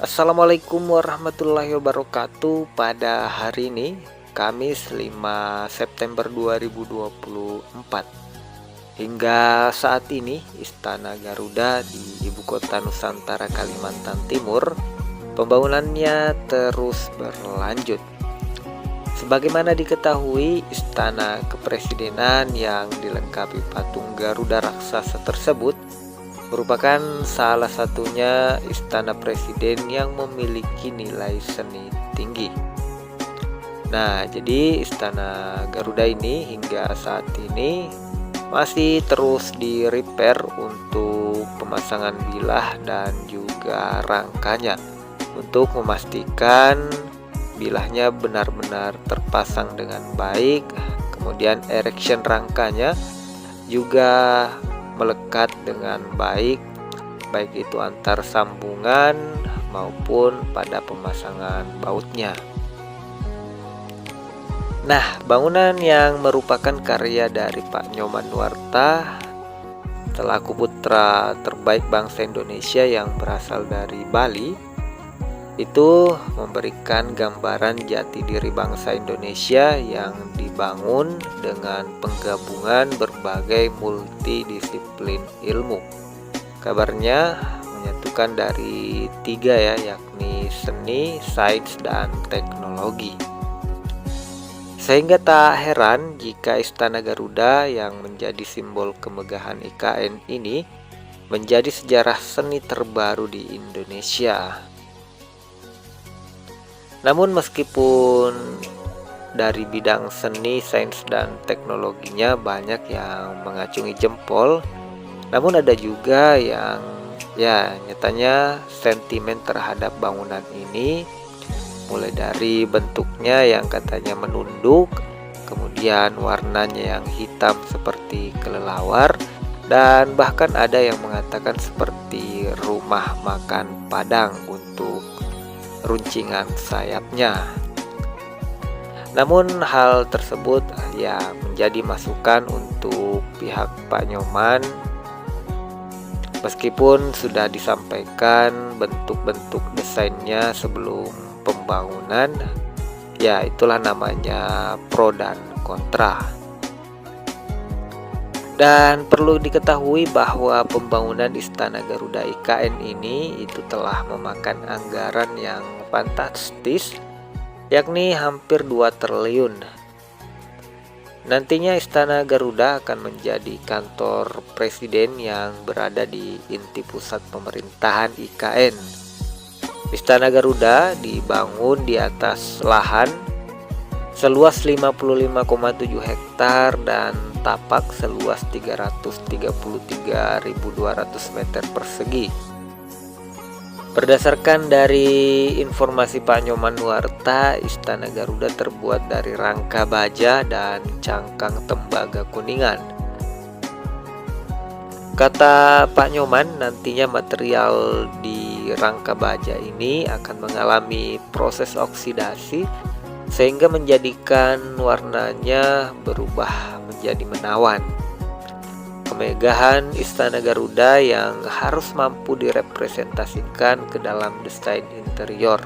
Assalamualaikum warahmatullahi wabarakatuh. Pada hari ini, Kamis 5 September 2024. Hingga saat ini, Istana Garuda di Ibu Kota Nusantara Kalimantan Timur, pembangunannya terus berlanjut. Sebagaimana diketahui, Istana Kepresidenan yang dilengkapi patung Garuda raksasa tersebut merupakan salah satunya istana presiden yang memiliki nilai seni tinggi. Nah, jadi Istana Garuda ini hingga saat ini masih terus di-repair untuk pemasangan bilah dan juga rangkanya untuk memastikan bilahnya benar-benar terpasang dengan baik. Kemudian erection rangkanya juga melekat dengan baik itu antar sambungan maupun pada pemasangan bautnya. Nah, bangunan yang merupakan karya dari Pak Nyoman Nuarta selaku putra terbaik bangsa Indonesia yang berasal dari Bali, itu memberikan gambaran jati diri bangsa Indonesia yang dibangun dengan penggabungan berbagai multidisiplin ilmu. Kabarnya menyatukan dari 3 ya, yakni seni, sains, dan teknologi. Sehingga tak heran jika Istana Garuda yang menjadi simbol kemegahan IKN ini menjadi sejarah seni terbaru di Indonesia. Namun meskipun dari bidang seni, sains, dan teknologinya banyak yang mengacungi jempol, namun ada juga yang nyatanya sentimen terhadap bangunan ini, mulai dari bentuknya yang katanya menunduk, kemudian warnanya yang hitam seperti kelelawar, dan bahkan ada yang mengatakan seperti rumah makan Padang untuk runcingan sayapnya. Namun hal tersebut menjadi masukan untuk pihak Pak Nyoman, meskipun sudah disampaikan bentuk-bentuk desainnya sebelum pembangunan. Itulah namanya pro dan kontra. Dan perlu diketahui bahwa pembangunan Istana Garuda IKN ini itu telah memakan anggaran yang fantastis, yakni hampir 2 triliun. Nantinya Istana Garuda akan menjadi kantor presiden yang berada di inti pusat pemerintahan IKN. Istana Garuda dibangun di atas lahan seluas 55,7 hektar dan tapak seluas 333.200 meter persegi. Berdasarkan dari informasi Pak Nyoman Nuarta, Istana Garuda terbuat dari rangka baja dan cangkang tembaga kuningan. Kata Pak Nyoman, nantinya material di rangka baja ini akan mengalami proses oksidasi sehingga menjadikan warnanya berubah menjadi menawan. Kemegahan Istana Garuda yang harus mampu direpresentasikan ke dalam desain interior.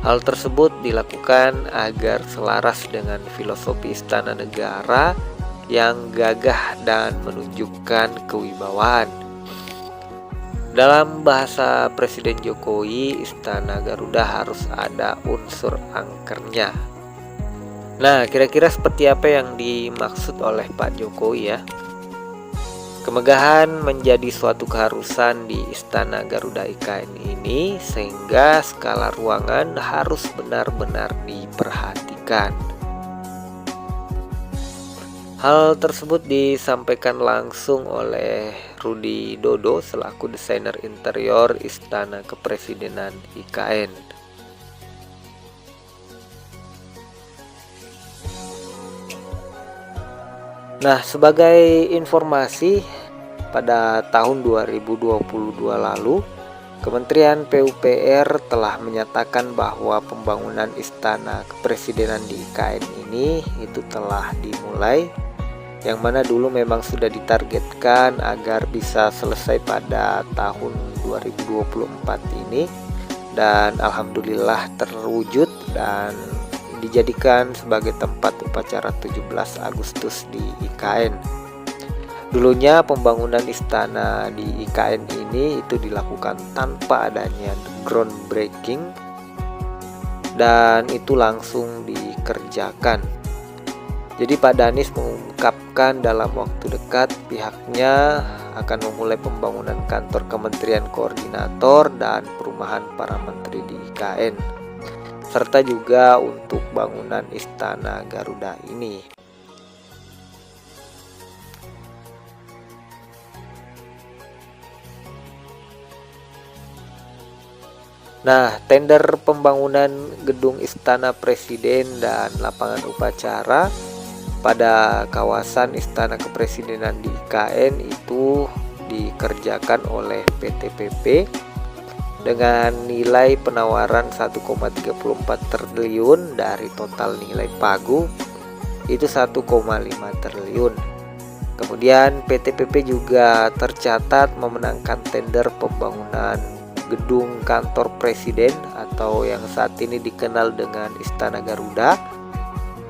Hal tersebut dilakukan agar selaras dengan filosofi istana negara yang gagah dan menunjukkan kewibawaan. Dalam bahasa Presiden Jokowi, Istana Garuda harus ada unsur angkernya. Nah, kira-kira seperti apa yang dimaksud oleh Pak Jokowi ya? Kemegahan menjadi suatu keharusan di Istana Garuda IKN ini, sehingga skala ruangan harus benar-benar diperhatikan. Hal tersebut disampaikan langsung oleh Rudi Dodo selaku desainer interior Istana Kepresidenan IKN. Nah, sebagai informasi, pada tahun 2022 lalu, Kementerian PUPR telah menyatakan bahwa pembangunan Istana Kepresidenan di IKN ini itu telah dimulai, yang mana dulu memang sudah ditargetkan agar bisa selesai pada tahun 2024 ini, dan alhamdulillah terwujud dan dijadikan sebagai tempat upacara 17 Agustus di IKN. Dulunya pembangunan istana di IKN ini itu dilakukan tanpa adanya groundbreaking dan itu langsung dikerjakan. Jadi Pak Danis mengungkapkan dalam waktu dekat pihaknya akan memulai pembangunan kantor Kementerian Koordinator dan Perumahan para Menteri di IKN, serta juga untuk bangunan Istana Garuda ini. Nah, tender pembangunan gedung Istana Presiden dan lapangan upacara pada kawasan Istana Kepresidenan di IKN itu dikerjakan oleh PT PP dengan nilai penawaran 1,34 triliun dari total nilai pagu itu 1,5 triliun. Kemudian PT PP juga tercatat memenangkan tender pembangunan gedung kantor presiden atau yang saat ini dikenal dengan Istana Garuda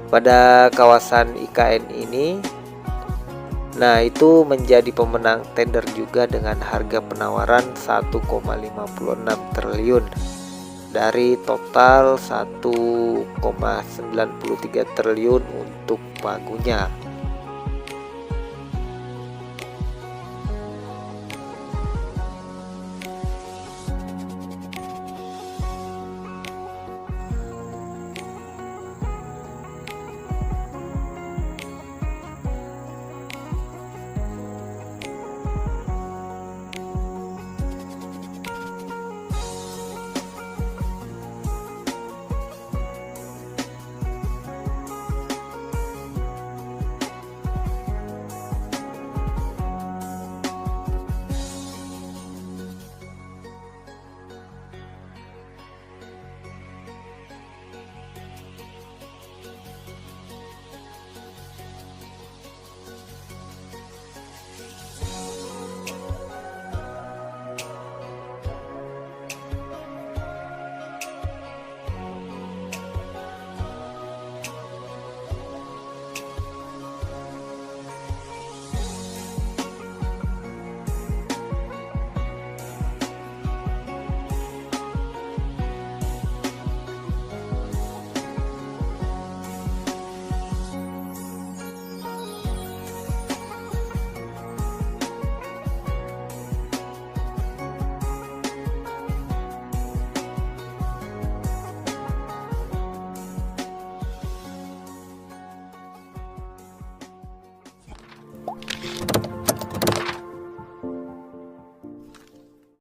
pada kawasan IKN ini. Nah, itu menjadi pemenang tender juga dengan harga penawaran 1,56 triliun dari total 1,93 triliun untuk pagunya.